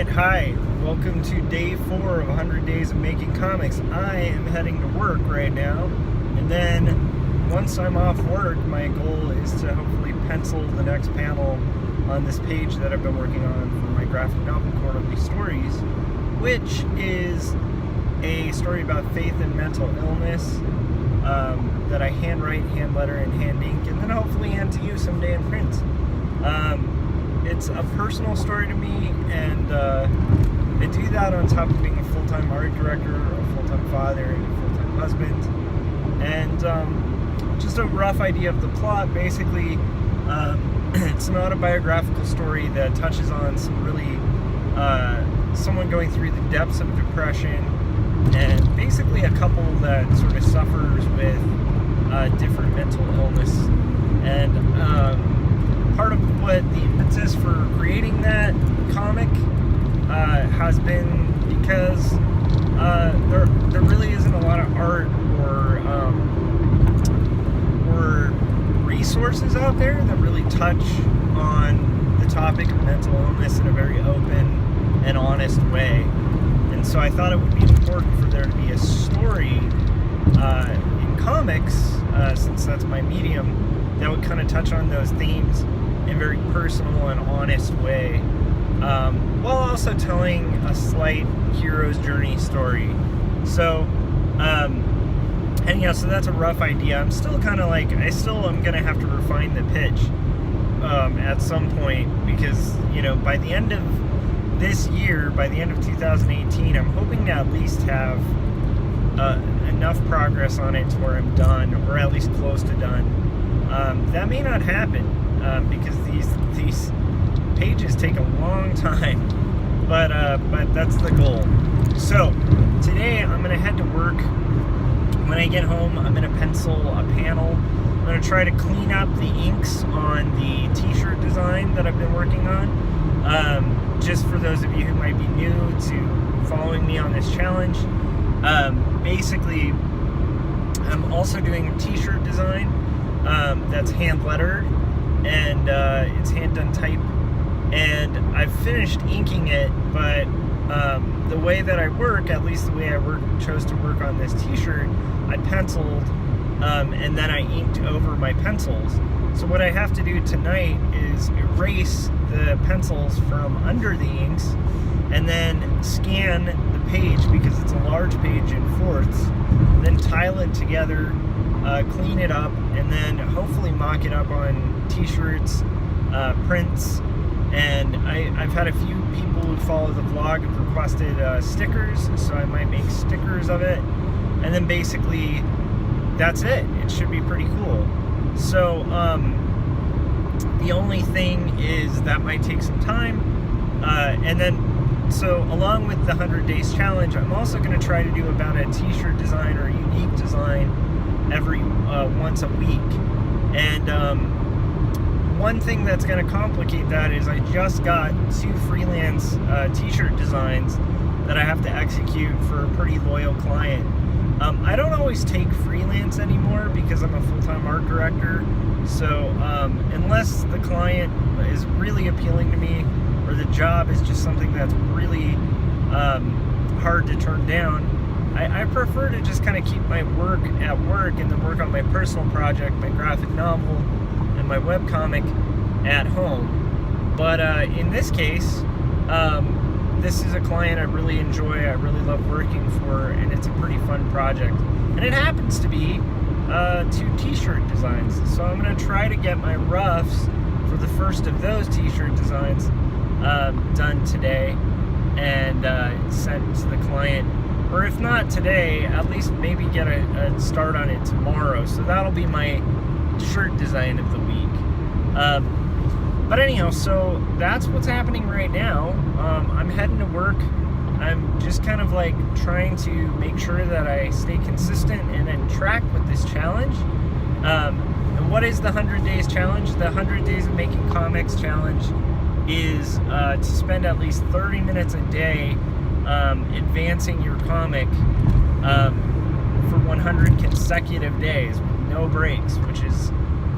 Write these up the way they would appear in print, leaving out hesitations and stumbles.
Alright, hi. Welcome to day 4 of 100 Days of Making Comics. I am heading to work right now, and then once I'm off work, my goal is to hopefully pencil the next panel on this page that I've been working on for my graphic novel, Quarterly Stories, which is a story about faith and mental illness that I handwrite, hand letter, and hand ink, and then hopefully hand to you someday in print. It's a personal story to me, and I do that on top of being a full-time art director, a full-time father, and a full-time husband. And just a rough idea of the plot. Basically, it's an autobiographical story that touches on some really someone going through the depths of depression, and basically a couple that sort of suffers with different mental illness. And part of what the impetus for creating that comic has been because there really isn't a lot of art or resources out there that really touch on the topic of mental illness in a very open and honest way. And so I thought it would be important for there to be a story in comics, since that's my medium, that would kind of touch on those themes in a very personal and honest way, while also telling a slight hero's journey story. So, so that's a rough idea. I'm still kind of like, I still am going to have to refine the pitch at some point, because, by the end of this year, by the end of 2018, I'm hoping to at least have enough progress on it to where I'm done, or at least close to done. That may not happen, because these pages take a long time, but that's the goal. So today I'm gonna head to work. When I get home, I'm gonna pencil a panel. I'm gonna try to clean up the inks on the t-shirt design that I've been working on. Just for those of you who might be new to following me on this challenge, basically I'm also doing a t-shirt design that's hand lettered, and it's hand done type, and I've finished inking it, but the way that I work, at least the way I chose to work on this t-shirt, I penciled and then I inked over my pencils. So what I have to do tonight is erase the pencils from under the inks and then scan the page, because it's a large page in fourths, then tile it together, clean it up, and then hopefully mock it up on t-shirts, prints, and I've had a few people who follow the vlog have requested stickers, so I might make stickers of it, and then basically that's it. It should be pretty cool. So the only thing is that might take some time, and then so along with the 100 Days Challenge, I'm also going to try to do about a t-shirt design or a unique design every once a week. And one thing that's going to complicate that is I just got 2 freelance t-shirt designs that I have to execute for a pretty loyal client. I don't always take freelance anymore because I'm a full-time art director, so unless the client is really appealing to me, or the job is just something that's really hard to turn down, I prefer to just kind of keep my work at work and then work on my personal project, my graphic novel, and my webcomic at home. But in this case, this is a client I really enjoy, I really love working for, and it's a pretty fun project. And it happens to be 2 t-shirt designs. So I'm going to try to get my roughs for the first of those t-shirt designs done today and sent to the client. Or if not today, at least maybe get a start on it tomorrow. So that'll be my shirt design of the week. But anyhow, so that's what's happening right now. I'm heading to work. I'm just kind of like trying to make sure that I stay consistent and then track with this challenge. And what is the 100 Days Challenge? The 100 Days of Making Comics Challenge is to spend at least 30 minutes a day advancing your comic for 100 consecutive days with no breaks, which is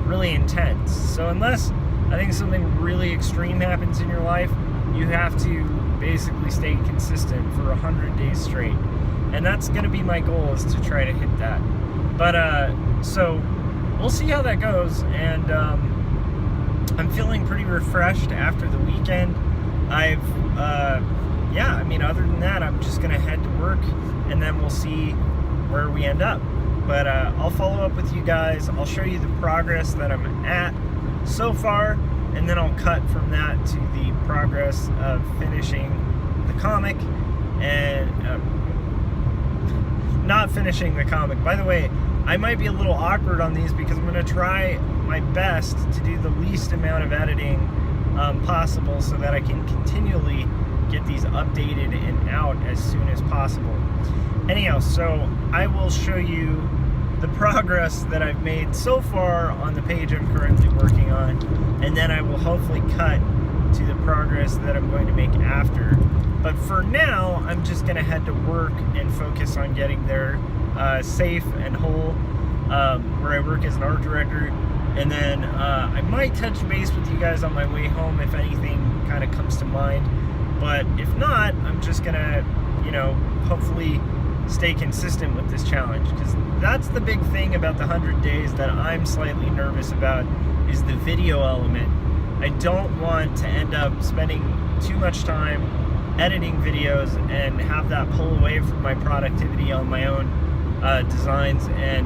really intense. So unless I think something really extreme happens in your life, you have to basically stay consistent for 100 days straight. And that's going to be my goal, is to try to hit that. But so we'll see how that goes. And I'm feeling pretty refreshed after the weekend. Yeah, I mean, other than that, I'm just gonna head to work, and then we'll see where we end up. But I'll follow up with you guys. I'll show you the progress that I'm at so far, and then I'll cut from that to the progress of finishing the comic and not finishing the comic. By the way, I might be a little awkward on these because I'm gonna try my best to do the least amount of editing possible, so that I can continually get these updated and out as soon as possible. Anyhow, so I will show you the progress that I've made so far on the page I'm currently working on, and then I will hopefully cut to the progress that I'm going to make after. But for now, I'm just going to head to work and focus on getting there safe and whole, where I work as an art director. And then I might touch base with you guys on my way home if anything kind of comes to mind. But if not, I'm just gonna, hopefully stay consistent with this challenge, because that's the big thing about the 100 days that I'm slightly nervous about, is the video element. I don't want to end up spending too much time editing videos and have that pull away from my productivity on my own designs, and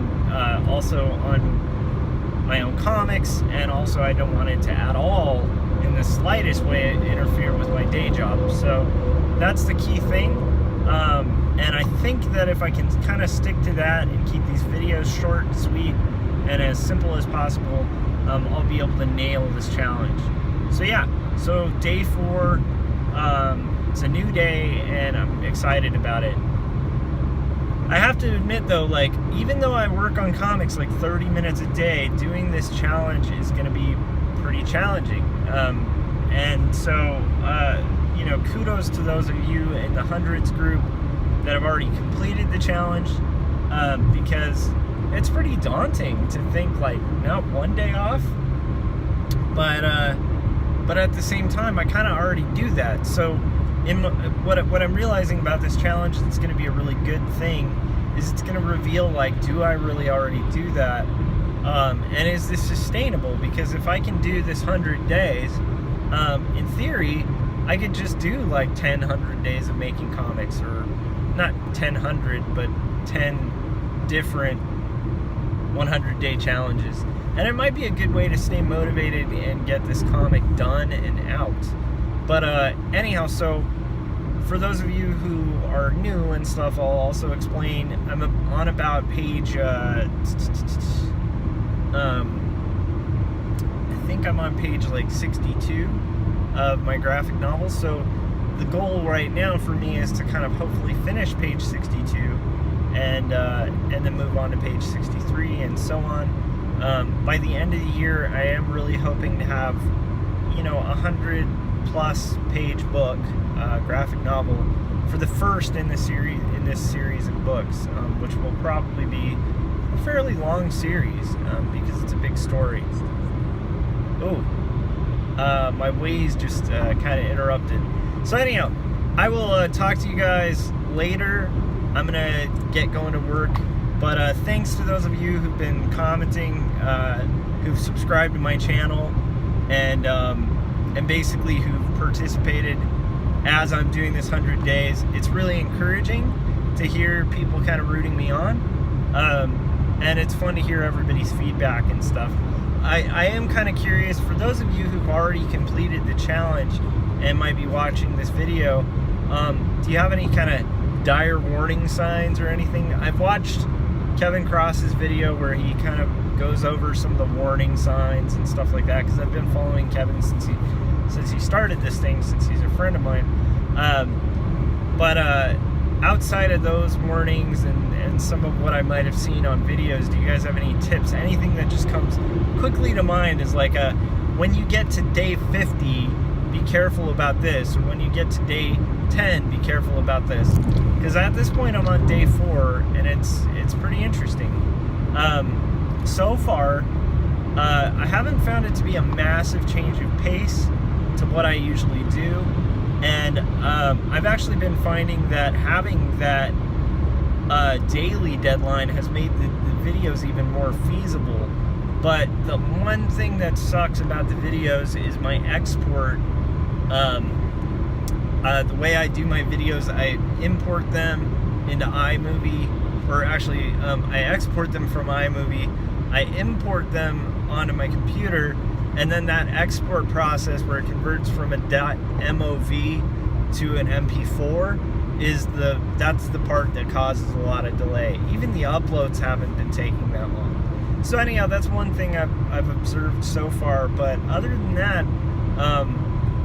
also on my own comics, and also I don't want it to at all in the slightest way interfere with my day job. So that's the key thing, and I think that if I can kind of stick to that and keep these videos short, sweet, and as simple as possible, I'll be able to nail this challenge. So yeah, so day 4, it's a new day and I'm excited about it. I have to admit though, like, even though I work on comics like 30 minutes a day, doing this challenge is going to be pretty challenging. And so, kudos to those of you in the hundreds group that have already completed the challenge, because it's pretty daunting to think like, nope, one day off. But at the same time, I kind of already do that. So what I'm realizing about this challenge that's going to be a really good thing is it's going to reveal, like, do I really already do that? And is this sustainable? Because if I can do this 100 days, in theory, I could just do like 100 days of making comics, or not 100, but 10 different 100-day challenges. And it might be a good way to stay motivated and get this comic done and out. But anyhow, so for those of you who are new and stuff, I'll also explain. I'm on about page, I think I'm on page like 62 of my graphic novel. So the goal right now for me is to kind of hopefully finish page 62 and then move on to page 63 and so on. By the end of the year, I am really hoping to have, 100+ page book, graphic novel, for the first in this series of books, which will probably be a fairly long series, because it's a big story. Oh, my Waze just kind of interrupted. So anyhow, I will talk to you guys later. I'm gonna get going to work, but thanks to those of you who've been commenting, who've subscribed to my channel, and basically who've participated as I'm doing this 100 days. It's really encouraging to hear people kind of rooting me on, and it's fun to hear everybody's feedback and stuff. I am kind of curious, for those of you who've already completed the challenge and might be watching this video, do you have any kind of dire warning signs or anything? I've watched Kevin Cross's video where he kind of goes over some of the warning signs and stuff like that, because I've been following Kevin since he started this thing, since he's a friend of mine. But outside of those warnings and some of what I might have seen on videos, do you guys have any tips? Anything that just comes quickly to mind is like, when you get to day 50, be careful about this, or when you get to day 10, be careful about this. Because at this point I'm on day 4, and it's pretty interesting. So far, I haven't found it to be a massive change of pace to what I usually do. And I've actually been finding that having that daily deadline has made the videos even more feasible. But the one thing that sucks about the videos is my export. The way I do my videos, I import them into iMovie, or actually I export them from iMovie, I import them onto my computer, and then that export process where it converts from a .mov to an MP4 that's the part that causes a lot of delay. Even the uploads haven't been taking that long. So anyhow, that's one thing I've observed so far, but other than that,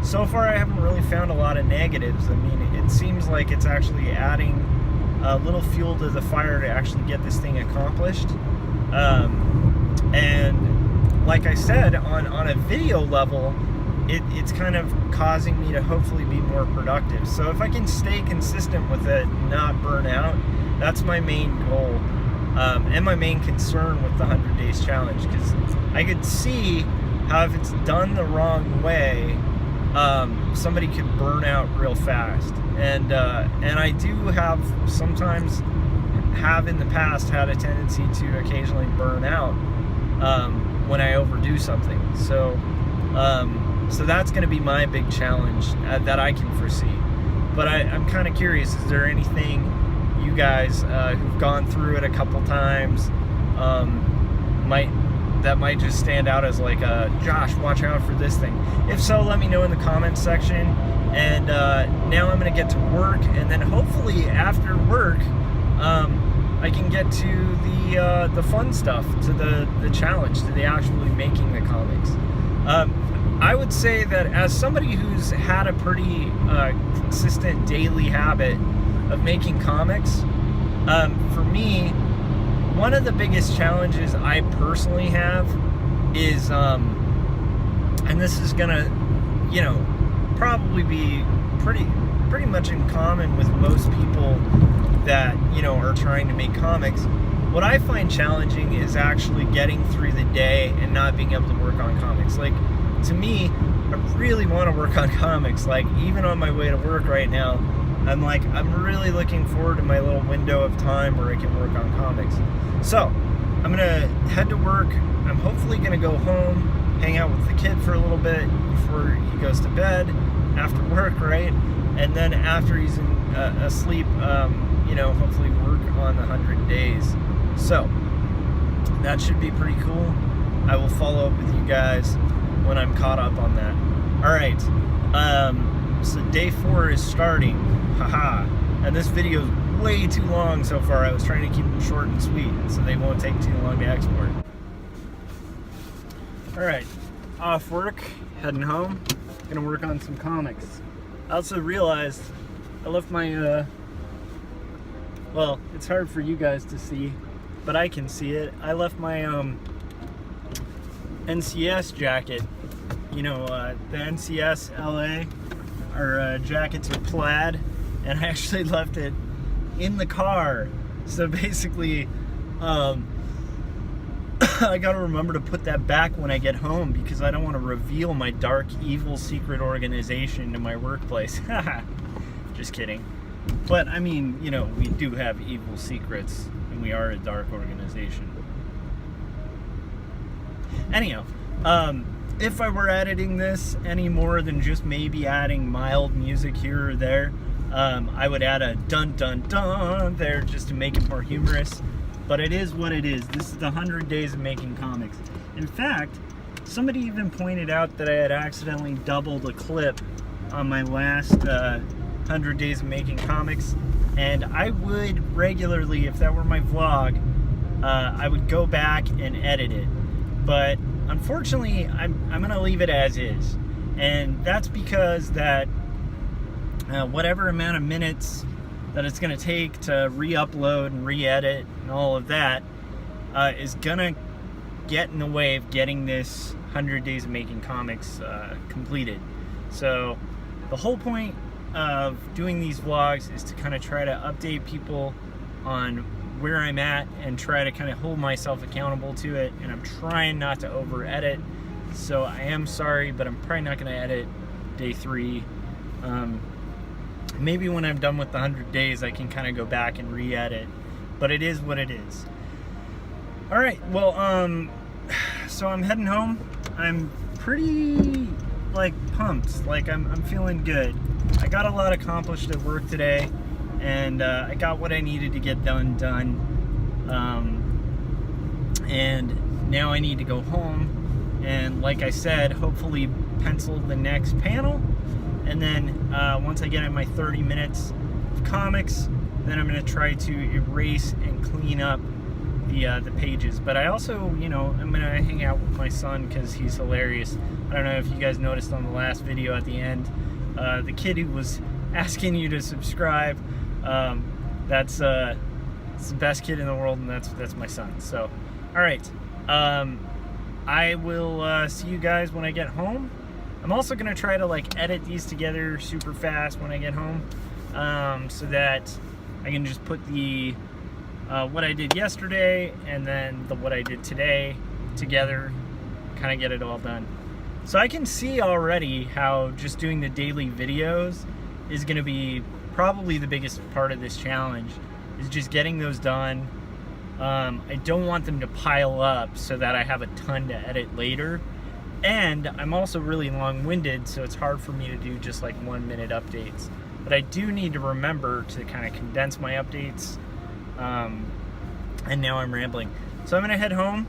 so far I haven't really found a lot of negatives. I mean, it seems like it's actually adding a little fuel to the fire to actually get this thing accomplished. And like I said, on a video level, it's kind of causing me to hopefully be more productive. So if I can stay consistent with it and not burn out, that's my main goal, and my main concern with the 100 Days Challenge, because I could see how if it's done the wrong way, somebody could burn out real fast. And I do sometimes have in the past had a tendency to occasionally burn out when I overdo something. So that's going to be my big challenge that I can foresee. But I'm kind of curious, is there anything you guys who've gone through it a couple times that might just stand out as like, Josh, watch out for this thing? If so, let me know in the comments section. And now I'm going to get to work, and then hopefully after work, I can get to the fun stuff, to the challenge, to the actually making the comics. I would say that as somebody who's had a pretty consistent daily habit of making comics, for me, one of the biggest challenges I personally have is, and this is gonna, probably be pretty much in common with most people that, are trying to make comics. What I find challenging is actually getting through the day and not being able to work on comics. Like, to me, I really want to work on comics. Like, even on my way to work right now, I'm really looking forward to my little window of time where I can work on comics. So, I'm gonna head to work. I'm hopefully gonna go home, hang out with the kid for a little bit before he goes to bed after work, right? And then after he's asleep, hopefully work on the 100 days. So, that should be pretty cool. I will follow up with you guys when I'm caught up on that. Alright, so day 4 is starting. Haha. And this video is way too long so far. I was trying to keep them short and sweet so they won't take too long to export. Alright, off work, heading home. Gonna work on some comics. I also realized I left my, well, it's hard for you guys to see, but I can see it. I left my NCS jacket. The NCS LA, our jackets are plaid, and I actually left it in the car. So basically, I gotta remember to put that back when I get home, because I don't want to reveal my dark, evil, secret organization to my workplace. Just kidding. But I mean, we do have evil secrets, and we are a dark organization. Anyhow, if I were editing this any more than just maybe adding mild music here or there, I would add a dun dun dun there just to make it more humorous. But it is what it is. This is the 100 days of making comics. In fact, somebody even pointed out that I had accidentally doubled a clip on my last 100 days of making comics, and I would regularly, if that were my vlog, I would go back and edit it. But unfortunately, I'm gonna leave it as is, and that's because that whatever amount of minutes that it's gonna take to re-upload and re-edit and all of that is gonna get in the way of getting this 100 days of making comics completed. So the whole point of doing these vlogs is to kind of try to update people on where I'm at and try to kind of hold myself accountable to it, and I'm trying not to over edit. So I am sorry, but I'm probably not going to edit day 3 Maybe when I'm done with the 100 days, I can kind of go back and re-edit, but it is what it is. All right, well, so I'm heading home. I'm pretty, like, pumped. Like, I'm feeling good. I got a lot accomplished at work today, and I got what I needed to get done. And now I need to go home, and like I said, hopefully pencil the next panel. And then once I get in my 30 minutes of comics, then I'm going to try to erase and clean up the pages. But I also, you know, I'm going to hang out with my son because he's hilarious. I don't know if you guys noticed on the last video at the end, the kid who was asking you to subscribe, that's the best kid in the world, and that's my son. So, all right, I will see you guys when I get home. I'm also going to try to like edit these together super fast when I get home, so that I can just put the what I did yesterday and then what I did today together, kind of get it all done. So I can see already how just doing the daily videos is going to be probably the biggest part of this challenge, is just getting those done. I don't want them to pile up so that I have a ton to edit later. And I'm also really long-winded, so it's hard for me to do just like 1-minute updates. But I do need to remember to kind of condense my updates. And now I'm rambling. So I'm gonna head home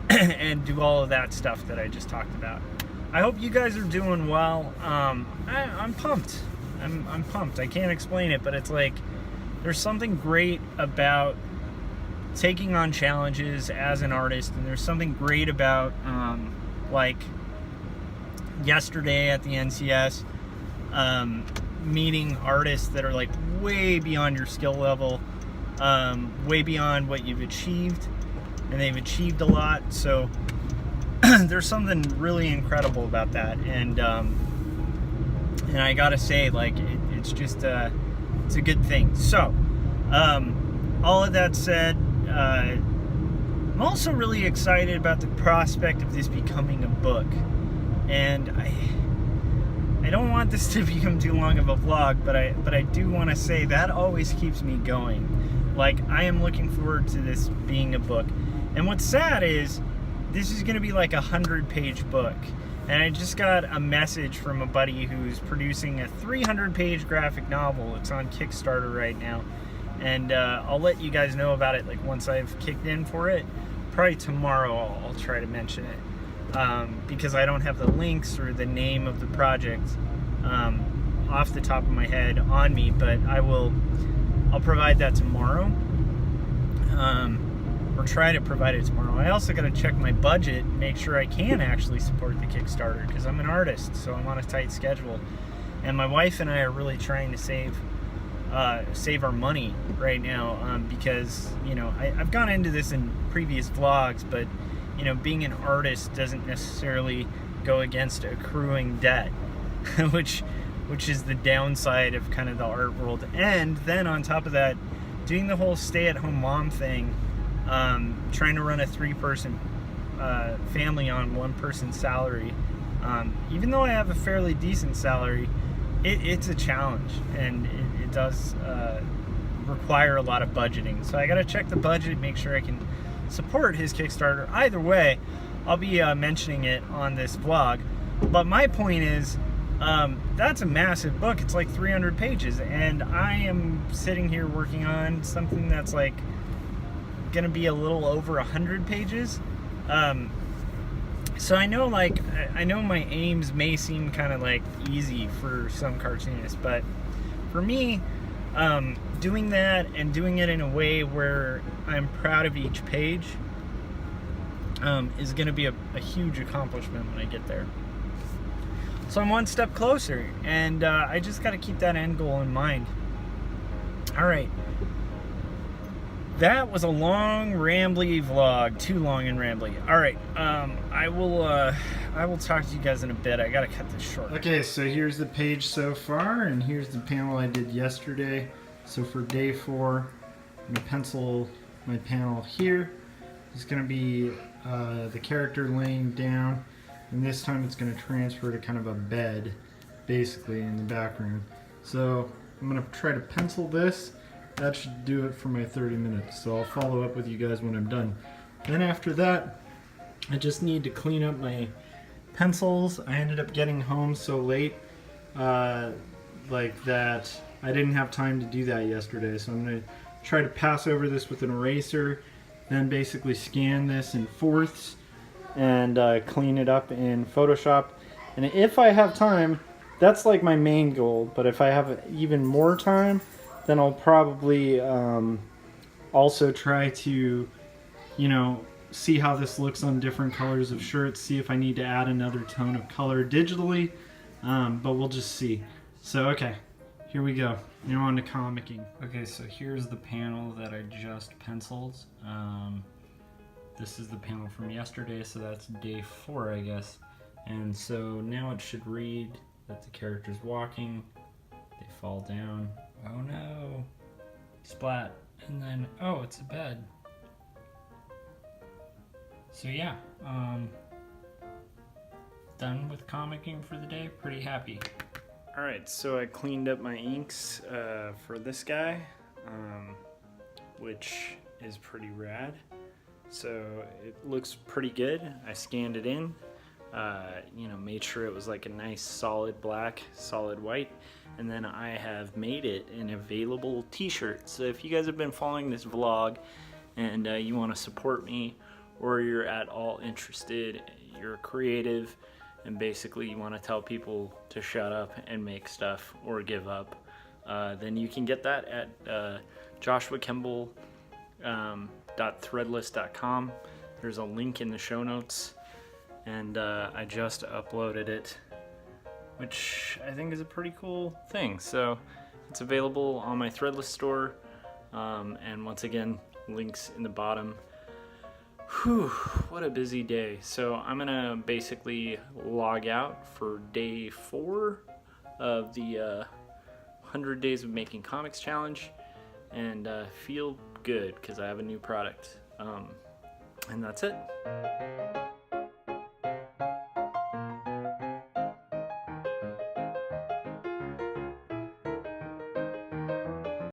and do all of that stuff that I just talked about. I hope you guys are doing well. I'm pumped. I'm pumped. I can't explain it, but it's like there's something great about taking on challenges as an artist, and there's something great about like yesterday at the NCS, meeting artists that are like way beyond your skill level, way beyond what you've achieved, and they've achieved a lot. So there's something really incredible about that, and I gotta say, like, it's just it's a good thing. So all of that said, I'm also really excited about the prospect of this becoming a book, and I don't want this to become too long of a vlog, but I do want to say that always keeps me going. Like, I am looking forward to this being a book, and what's sad is this is going to be like a 100-page book, and I just got a message from a buddy who's producing a 300-page graphic novel. It's on Kickstarter right now. And I'll let you guys know about it like once I've kicked in for it. Probably tomorrow I'll try to mention it, because I don't have the links or the name of the project off the top of my head on me, but I'll provide that tomorrow, or try to provide it tomorrow. I also got to check my budget, make sure I can actually support the Kickstarter, because I'm an artist, so I'm on a tight schedule, and my wife and I are really trying to save our money right now, because, you know, I've gone into this in previous vlogs, but, you know, being an artist doesn't necessarily go against accruing debt, which is the downside of kind of the art world. And then on top of that, doing the whole stay-at-home mom thing, trying to run a 3-person family on 1-person's salary, even though I have a fairly decent salary, it's a challenge, and it does require a lot of budgeting. So I got to check the budget, make sure I can support his Kickstarter. Either way, I'll be mentioning it on this vlog. But my point is, that's a massive book. It's like 300 pages, and I am sitting here working on something that's like gonna be a little over 100 pages. So I know, like, I know my aims may seem kind of like easy for some cartoonists, but for me, doing that and doing it in a way where I'm proud of each page is going to be a huge accomplishment when I get there. So I'm one step closer, and I just got to keep that end goal in mind. All right. That was a long, rambly vlog. Too long and rambly. All right. I will talk to you guys in a bit. I got to cut this short. Okay, so here's the page so far, and here's the panel I did yesterday. So for day 4, I'm going to pencil my panel here. It's going to be the character laying down, and this time it's going to transfer to kind of a bed basically in the background. So I'm gonna try to pencil this. That should do it for my 30 minutes. So I'll follow up with you guys when I'm done. Then after that, I just need to clean up my pencils. I ended up getting home so late like that I didn't have time to do that yesterday. So I'm gonna try to pass over this with an eraser, then basically scan this in fourths and clean it up in Photoshop. And if I have time, that's like my main goal. But if I have even more time, then I'll probably also try to, you know, see how this looks on different colors of shirts, see if I need to add another tone of color digitally, but we'll just see. So, okay, here we go. Now on to comicking. Okay, so here's the panel that I just penciled. This is the panel from yesterday, so that's day 4, I guess. And so now it should read that the character's walking, they fall down, oh no, splat, and then, oh, it's a bed. So yeah, done with comicking for the day, pretty happy. Alright, so I cleaned up my inks for this guy, which is pretty rad. So it looks pretty good. I scanned it in, you know, made sure it was like a nice solid black, solid white, and then I have made it an available t-shirt. So if you guys have been following this vlog and you want to support me, or you're at all interested, you're creative, and basically you want to tell people to shut up and make stuff or give up, then you can get that at joshuakemble.threadless.com. There's a link in the show notes, and I just uploaded it, which I think is a pretty cool thing. So it's available on my Threadless store, and once again, links in the bottom. Whew, what a busy day. So I'm gonna basically log out for day 4 of the 100 Days of Making Comics Challenge, and feel good because I have a new product. And that's it.